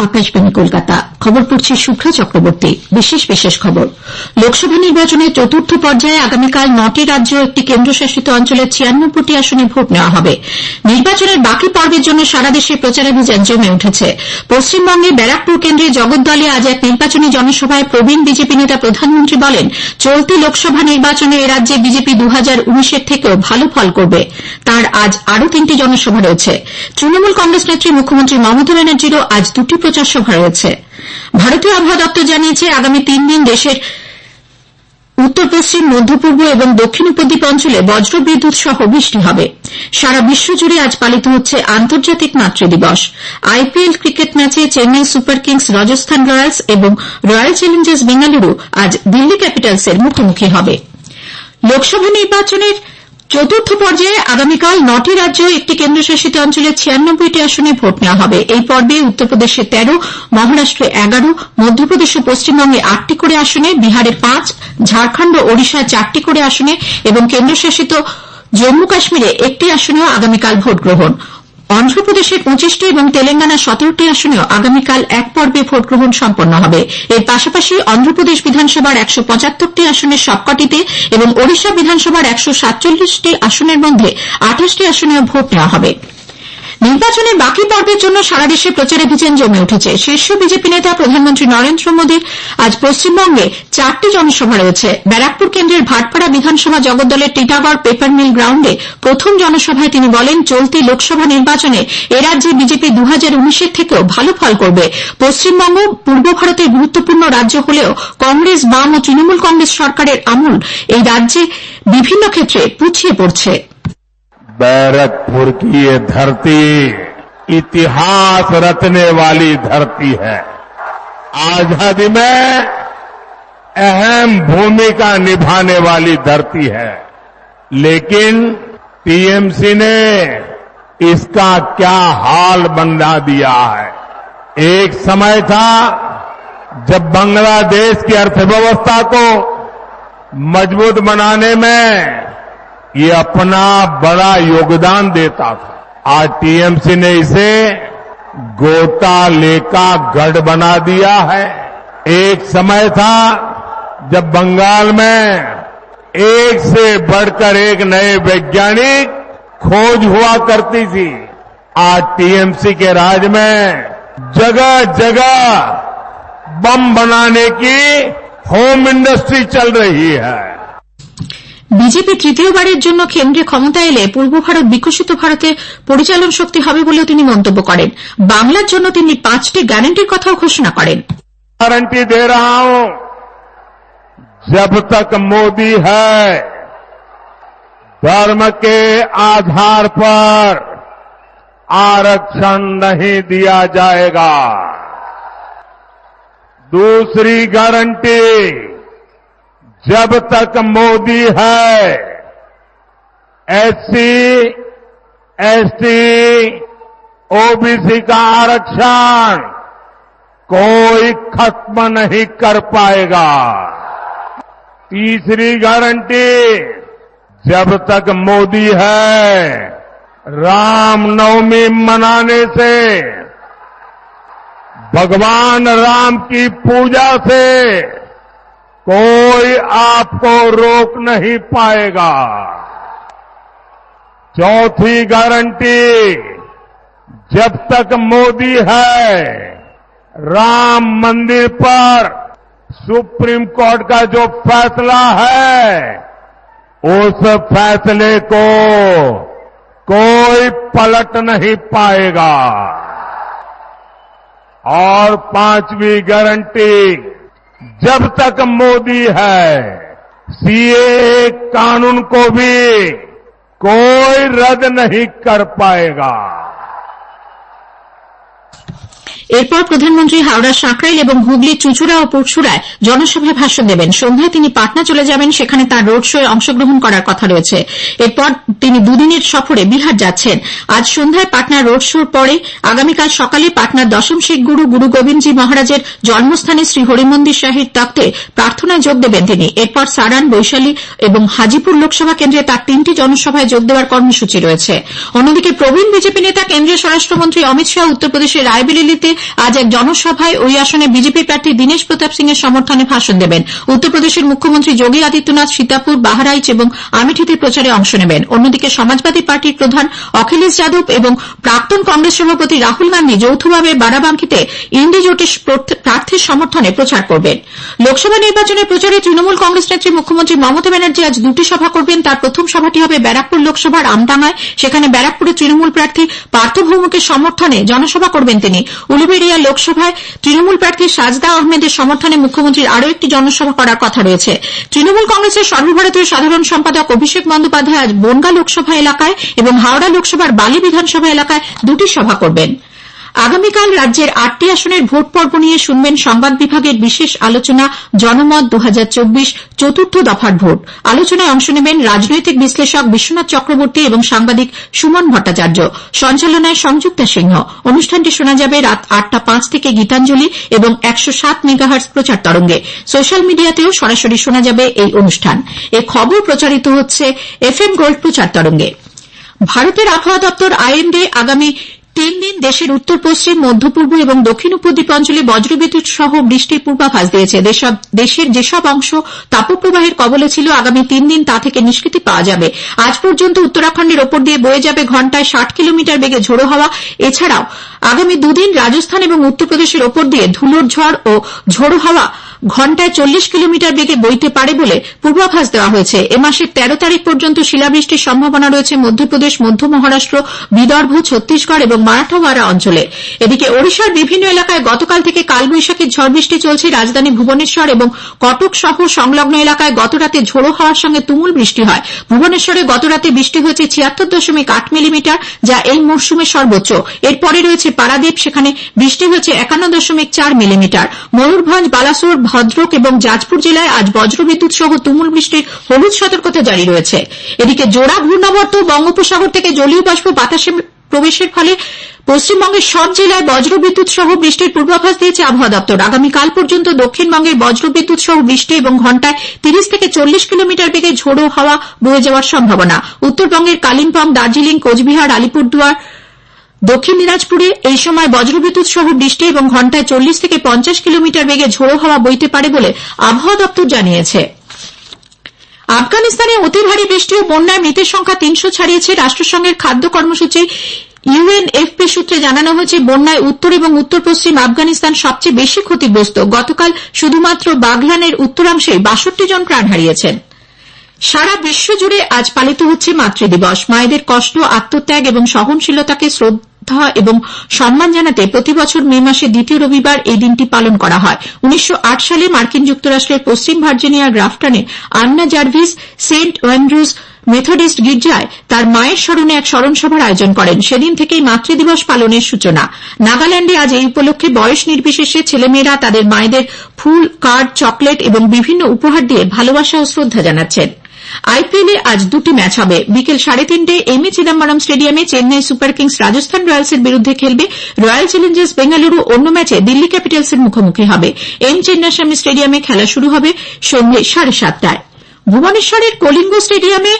আকাশবাণী কলকাতা। খবর পড়ছি শুভ্রা চক্রবর্তী। বিশেষ খবর। লোকসভা নির্বাচনের চতুর্থ পর্যায়ে আগামীকাল 9টি রাজ্য ও একটি কেন্দ্রশাসিত অঞ্চলের 96টি আসনে ভোট নেওয়া হবে। নির্বাচনের বাকি পর্বের জন্য সারা দেশে প্রচারাভিযান জমে উঠেছে। পশ্চিমবঙ্গে ব্যারাকপুর কেন্দ্রে জগদ্দলে আজ এক নির্বাচনী জনসভায় প্রবীণ বিজেপি নেতা প্রধানমন্ত্রী বলেন, চলতি লোকসভা নির্বাচনে এ রাজ্যে বিজেপি 2019-এর থেকেও ভালো ফল করবে। তাঁর আজ আরও 3টি জনসভা রয়েছে। তৃণমূল কংগ্রেস নেত্রী মুখ্যমন্ত্রী মমতা ব্যানার্জিরও আজ 2টি প্রচার সভা রয়েছে। ভারতীয় আবহাওয়া দপ্তর জানিয়েছে, আগামী 3 দিন দেশের উত্তর পশ্চিম, মধ্য পূর্ব এবং দক্ষিণ উপদ্বীপ অঞ্চলে বজ্রবিদ্যুৎ সহ বৃষ্টি হবে। সারা বিশ্বজুড়ে আজ পালিত হচ্ছে আন্তর্জাতিক মাতৃদিবস। আইপিএল ক্রিকেট ম্যাচে Chennai Super Kings Rajasthan Royals এবং রয়্যাল চ্যালেঞ্জার্স বেঙ্গালুরু আজ দিল্লি ক্যাপিটালসের মুখোমুখি হবে। লোকসভা নির্বাচনের চতুর্থ পর্যায়ে আগামীকাল 9টি রাজ্য ও একটি কেন্দ্রশাসিত অঞ্চলের 96টি আসনে ভোট নেওয়া হবে। এই পর্বে উত্তরপ্রদেশে 13, মহারাষ্ট্রে 11, মধ্যপ্রদেশ ও পশ্চিমবঙ্গে 8টি করে আসনে, বিহারে 5, ঝাড়খণ্ড ও ওড়িশায় 4টি করে আসনে এবং কেন্দ্রশাসিত জম্মু কাশ্মীরে 1টি আসনেও আগামীকাল ভোট গ্রহণ। অন্ধ্রপ্রদেশের 25টি এবং তেলেঙ্গানার 17টি আসনেও আগামীকাল এক পর্বে ভোট গ্রহণ সম্পন্ন হবে। এর পাশাপাশি অন্ধ্রপ্রদেশ বিধানসভার 175টি আসনের সবকটিতে এবং ওড়িশা বিধানসভার 147টি আসনের মধ্যে 28টি আসনেও ভোট নেওয়া হবে। নির্বাচনের বাকি পর্বের জন্য সারা দেশে প্রচারাভিযান জমে উঠেছে। শীর্ষ বিজেপি নেতা প্রধানমন্ত্রী নরেন্দ্র মোদীর আজ পশ্চিমবঙ্গে 4টি জনসভা রয়েছে। ব্যারাকপুর কেন্দ্রের ভাটপাড়া বিধানসভা জগদ্দলের টিটাগড় পেপার মিল গ্রাউন্ডে প্রথম জনসভায় তিনি বলেন, চলতি লোকসভা নির্বাচনে এ রাজ্যে বিজেপি 2019-এর থেকেও ভালো ফল করবে। পশ্চিমবঙ্গ পূর্ব ভারতের গুরুত্বপূর্ণ রাজ্য হলেও কংগ্রেস, বাম ও তৃণমূল কংগ্রেস সরকারের আমল এই রাজ্যে বিভিন্ন ক্ষেত্রে পিছিয়ে পড়ছে। बैरकपुर की ये धरती इतिहास रचने वाली धरती है। आजादी में अहम भूमिका निभाने वाली धरती है, लेकिन टीएमसी ने इसका क्या हाल बना दिया है। एक समय था जब बांग्लादेश की अर्थव्यवस्था को मजबूत बनाने में ये अपना बड़ा योगदान देता था। आज टीएमसी ने इसे घोटाले का गढ़ बना दिया है। एक समय था जब बंगाल में एक से बढ़कर एक नए वैज्ञानिक खोज हुआ करती थी। आज टीएमसी के राज में जगह जगह बम बनाने की होम इंडस्ट्री चल रही है। বিজেপি তৃতীয়বারের জন্য কেন্দ্রে ক্ষমতা এলে পূর্ব ভারত বিকশিত ভারতের পরিচালন শক্তি হবে বলেও তিনি মন্তব্য করেন। বাংলার জন্য তিনি 5টি গ্যারান্টির কথাও ঘোষণা করেন। गारंटी दे रहा हूं, जब तक मोदी है धर्म के आधार पर आरक्षण नहीं दिया जाएगा। दूसरी गारंटी, जब तक मोदी है एससी, एसटी, ओबीसी का आरक्षण कोई खत्म नहीं कर पाएगा। तीसरी गारंटी, जब तक मोदी है रामनवमी मनाने से, भगवान राम की पूजा से कोई आपको रोक नहीं पाएगा। चौथी गारंटी, जब तक मोदी है राम मंदिर पर सुप्रीम कोर्ट का जो फैसला है उस फैसले को कोई पलट नहीं पाएगा। और 5वीं गारंटी, जब तक मोदी है सीएए कानून को भी कोई रद्द नहीं कर पाएगा। এরপর প্রধানমন্ত্রী হাওড়ার সাঁকরাইল এবং হুগলির চুঁচুড়া ও পুরসুরায় জনসভায় ভাষণ দেবেন। সন্ধ্যায় তিনি পাটনা চলে যাবেন, সেখানে তাঁর রোড শোয়ে অংশগ্রহণ করার কথা রয়েছে। এরপর তিনি দুদিনের সফরে বিহার যাচ্ছেন। আজ সন্ধ্যায় পাটনা রোড শোর পরে আগামীকাল সকালে পাটনার দশম শিখ গুরু গুরু গোবিন্দজি মহারাজের জন্মস্থানে শ্রী হরিমন্দির শাহীর তখ্তে প্রার্থনায় যোগ দেবেন তিনি। এরপর সারান, বৈশালী এবং হাজিপুর লোকসভা কেন্দ্রে তাঁর 3টি জনসভায় যোগ দেওয়ার কর্মসূচি রয়েছে। অন্যদিকে প্রবীণ বিজেপি নেতা কেন্দ্রীয় স্বরাষ্ট্রমন্ত্রী অমিত শাহ উত্তরপ্রদেশের রায়বেরেলিতে আজ এক জনসভায় ওই আসনে বিজেপি প্রার্থী দীনেশ প্রতাপ সিং এর সমর্থনে ভাষণ দেবেন। উত্তরপ্রদেশের মুখ্যমন্ত্রী যোগী আদিত্যনাথ সীতাপুর, বাহারাইচ এবং আমেঠিতে প্রচারে অংশ নেবেন। অন্যদিকে সমাজবাদী পার্টির প্রধান অখিলেশ যাদব এবং প্রাক্তন কংগ্রেস সভাপতি রাহুল গান্ধী যৌথভাবে বারাবাঙ্কিতে ইন্ডি জোটের প্রার্থীর সমর্থনে প্রচার করবেন। লোকসভা নির্বাচনের প্রচারে তৃণমূল কংগ্রেস নেত্রী মুখ্যমন্ত্রী মমতা ব্যানার্জি আজ দুটি সভা করবেন। তার প্রথম সভাটি হবে ব্যারাকপুর লোকসভার আমডাঙ্গায়। সেখানে ব্যারাকপুরে তৃণমূল প্রার্থী পার্থ ভৌমিকের সমর্থনে জনসভা করবেন তিনি। উলুবেড়িয়া লোকসভায় তৃণমূল প্রার্থী সাজদা আহমেদের সমর্থনে মুখ্যমন্ত্রীর আরও একটি জনসভা করার কথা রয়েছে। তৃণমূল কংগ্রেসের সর্বভারতীয় সাধারণ সম্পাদক অভিষেক বন্দ্যোপাধ্যায় আজ বনগাঁ লোকসভা এলাকায় এবং হাওড়া লোকসভার বালি বিধানসভা এলাকায় দুটি সভা করবেন। আগামীকাল রাজ্যের 8টি আসনের ভোট পর্ব নিয়ে শুনবেন সংবাদ বিভাগের বিশেষ আলোচনা জনমত 2024 চতুর্থ দফার ভোট। আলোচনায় অংশ নেবেন রাজনৈতিক বিশ্লেষক বিশ্বনাথ চক্রবর্তী এবং সাংবাদিক সুমন ভট্টাচার্য। সঞ্চালনায় সংযুক্তা সিংহ। অনুষ্ঠানটি শোনা যাবে রাত 8টা 5 থেকে গীতাঞ্জলি এবং 107 মেগাহার্টজ প্রচার তরঙ্গে। সোশ্যাল মিডিয়াতেও সরাসরি শোনা যাবে এই অনুষ্ঠান। এ খবর প্রচারিত হচ্ছে FM গোল্ড প্রচার তরঙ্গে। ভারতের আবহাওয়া দপ্তর IMD আগামী 3 দিন দেশের উত্তর পশ্চিম, মধ্য পূর্ব এবং দক্ষিণ উপদ্বীপ অঞ্চলে বজ্রবিদ্যুৎ সহ বৃষ্টির পূর্বাভাস দিয়েছে। দেশের যেসব অংশ তাপপ্রবাহের কবলে ছিল আগামী 3 দিন তা থেকে নিষ্কৃতি পাওয়া যাবে। আজ পর্যন্ত উত্তরাখণ্ডের ওপর দিয়ে বয়ে যাবে ঘণ্টায় 60 কিলোমিটার বেগে ঝোড়ো হাওয়া। এছাড়াও আগামী 2 দিন রাজস্থান এবং উত্তরপ্রদেশের ওপর দিয়ে ধুলোর ঝড় ও ঝোড়ো হাওয়া ঘণ্টায় 40 কিলোমিটার বেগে বইতে পারে বলে পূর্বাভাস দেওয়া হয়েছে। এ মাসের 13 তারিখ পর্যন্ত শিলাবৃষ্টির সম্ভাবনা রয়েছে মধ্যপ্রদেশ, মধ্য মহারাষ্ট্র, বিদর্ভ, ছত্তিশগড় এবং মারাঠাওয়াড়া অঞ্চলে। এদিকে ওড়িশার বিভিন্ন এলাকায় গতকাল থেকে কালবৈশাখীর ঝড় বৃষ্টি চলছে। রাজধানী ভুবনেশ্বর এবং কটক সহ সংলগ্ন এলাকায় গতরাতে ঝোড়ো হাওয়ার সঙ্গে তুমুল বৃষ্টি হয়। ভুবনেশ্বরে গতরাতে বৃষ্টি হয়েছে 76.8 মিলিমিটার, যা এই মরশুমের সর্বোচ্চ। এরপরে রয়েছে পারাদ্বীপ, সেখানে বৃষ্টি হয়েছে 51.4 মিলিমিটার। ময়ূরভঞ্জ, বালাসোর, ভদ্রক এবং যাজপুর জেলায় আজ বজ্রবিদ্যুৎ সহ তুমুল বৃষ্টির হলুদ সতর্কতা জারি রয়েছে। এদিকে জোড়া ঘূর্ণাবর্ত বঙ্গোপসাগর থেকে জলীয় বাষ্প বাতাসে প্রবেশের ফলে পশ্চিমবঙ্গের সব জেলায় বজ্রবিদ্যুৎ সহ বৃষ্টির পূর্বাভাস দিয়েছে আবহাওয়া দপ্তর। আগামীকাল পর্যন্ত দক্ষিণবঙ্গের বজ্রবিদ্যুৎ সহ বৃষ্টি এবং ঘণ্টায় 30 থেকে 40 কিলোমিটার বেগে ঝোড়ো হাওয়া বয়ে যাওয়ার সম্ভাবনা। উত্তরবঙ্গের কালিম্পং, দার্জিলিং, কোচবিহার, আলিপুরদুয়ার, দক্ষিণ দিনাজপুরে এই সময় বজ্রবিদ্যুৎ সহ বৃষ্টি এবং ঘণ্টায় 40 থেকে 50 কিলোমিটার বেগে ঝোড়ো হাওয়া বইতে পারে বলে আবহাওয়া দপ্তর জানিয়েছে। আফগানিস্তানে অতি ভারী বৃষ্টি ও বন্যায় মৃতের সংখ্যা 300 ছাড়িয়েছে। রাষ্ট্রসংঘের খাদ্য কর্মসূচি UNFPA সূত্রে জানানো হয়েছে, বন্যায় উত্তর এবং উত্তর পশ্চিম আফগানিস্তান সবচেয়ে বেশি ক্ষতিগ্রস্ত। গতকাল শুধুমাত্র বাগলানের উত্তরাংশে 62 জন প্রাণ হারিয়েছেন। সারা বিশ্ব জুড়ে আজ পালিত হচ্ছে মাতৃদিবস। মায়েদের কষ্ট, আত্মত্যাগ এবং সহনশীলতাকে শ্রদ্ধা এবং সম্মান জানাতে প্রতি বছর মে মাসের দ্বিতীয় রবিবার এই দিনটি পালন করা হয়। 1908 সালে মার্কিন যুক্তরাষ্ট্রের পশ্চিম ভার্জিনিয়ার গ্রাফটনে আন্না জার্ভিস সেন্ট অ্যান্ড্রুজ মেথডিস্ট গির্জায় তার মায়ের স্মরণে এক স্মরণসভার আয়োজন করেন। সেদিন থেকেই মাতৃদিবস পালনের সূচনা। নাগাল্যান্ডে আজ এই উপলক্ষে বয়স নির্বিশেষে ছেলেমেয়েরা তাদের মায়েদের ফুল, কার্ড, চকলেট এবং বিভিন্ন উপহার দিয়ে ভালোবাসা ও শ্রদ্ধা জানাচ্ছেন। IPL-এ আজ দুটি ম্যাচ হবে। বিকেল 3:30 এম এ চিদম্বরম স্টেডিয়ামে চেন্নাই সুপার কিংস রাজস্থান রয়্যালসের বিরুদ্ধে খেলবে। রয়্যাল চ্যালেঞ্জার্স বেঙ্গালুরু অন্য ম্যাচে দিল্লি ক্যাপিটালসের মুখোমুখি হবে। এম চেন্নাস্বামী স্টেডিয়ামে খেলা শুরু হবে সন্ধ্যে 7:30টায়। ভুবনেশ্বরের কলিঙ্গ স্টেডিয়ামে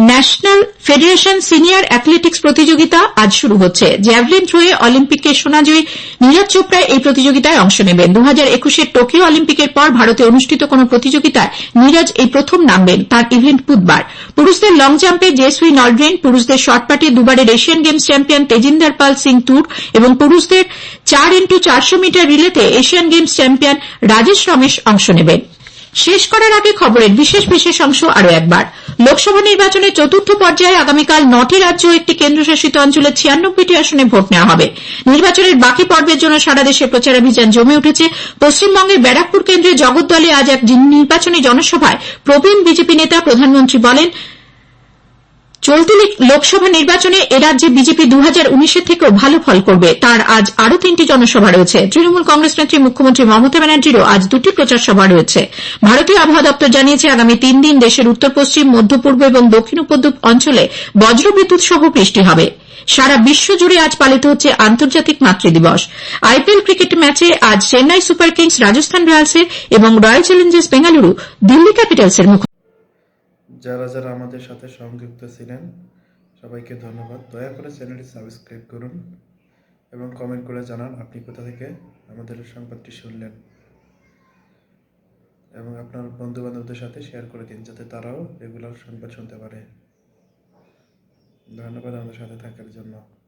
ন্যাশনাল ফেডারেশন সিনিয়র অ্যাথলেটিক্স প্রতিযোগিতা আজ শুরু হচ্ছে। জ্যাভলিন থ্রোয়ে অলিম্পিকে সোনাজয়ী নীরজ চোপড়া এই প্রতিযোগিতায় অংশ নেবেন। 2021-এর টোকিও অলিম্পিকের পর ভারতে অনুষ্ঠিত কোন প্রতিযোগিতায় নীরজ এই প্রথম নামবেন। তার ইভেন্ট বুধবার। পুরুষদের লং জাম্পে জেসুই নলড্রেন, পুরুষদের শর্টপাটে দুবারের Asian Games champion Tejinder Pal Singh Toor এবং পুরুষদের 4x400 মিটার রিলেতে Asian Games champion Rajesh Ramesh অংশ নেবেন। শেষ করার আগে খবরের বিশেষ অংশ আরও একবার। লোকসভা নির্বাচনের চতুর্থ পর্যায়ে আগামীকাল 9টি রাজ্য ও একটি কেন্দ্রশাসিত অঞ্চলে 96টি আসনে ভোট নেওয়া হবে। নির্বাচনের বাকি পর্বের জন্য সারা দেশে প্রচারাভিযান জমে উঠেছে। পশ্চিমবঙ্গের ব্যারাকপুর কেন্দ্রে জগদ্দলে আজ এক নির্বাচনী জনসভায় প্রবীণ বিজেপি নেতা প্রধানমন্ত্রী বলেন, চলতি লোকসভা নির্বাচনে এরাজ্যে বিজেপি 2019-এর থেকেও ভালো ফল করবে। তার আজ আরও 3টি জনসভা রয়েছে। তৃণমূল কংগ্রেস নেত্রী মুখ্যমন্ত্রী মমতা ব্যানার্জিরও আজ 2টি প্রচার সভা রয়েছে। ভারতীয় আবহাওয়া দপ্তর জানিয়েছে, আগামী 3 দিন দেশের উত্তর পশ্চিম, মধ্য পূর্ব এবং দক্ষিণ উপদ্বীপ অঞ্চলে বজ্রবিদ্যুৎ সহ বৃষ্টি হবে। সারা বিশ্ব জুড়ে আজ পালিত হচ্ছে আন্তর্জাতিক মাতৃদিবস। IPL ক্রিকেট ম্যাচে আজ চেন্নাই সুপার কিংস রাজস্থান রয়্যালসের এবং রয়্যাল চ্যালেঞ্জার্স বেঙ্গালুরু দিল্লি ক্যাপিটালসের মুখোমুখি। যারা যারা আমাদের সাথে সংযুক্ত ছিলেন সবাইকে ধন্যবাদ। দয়া করে চ্যানেলটি সাবস্ক্রাইব করুন এবং কমেন্ট করে জানান আপনি কোথা থেকে আমাদের সংবাদটি শুনলেন, এবং আপনার বন্ধু-বান্ধবদের সাথে শেয়ার করে দিন যাতে তারাও রেগুলার সংবাদ শুনতে পারে। ধন্যবাদ আমাদের সাথে থাকার জন্য।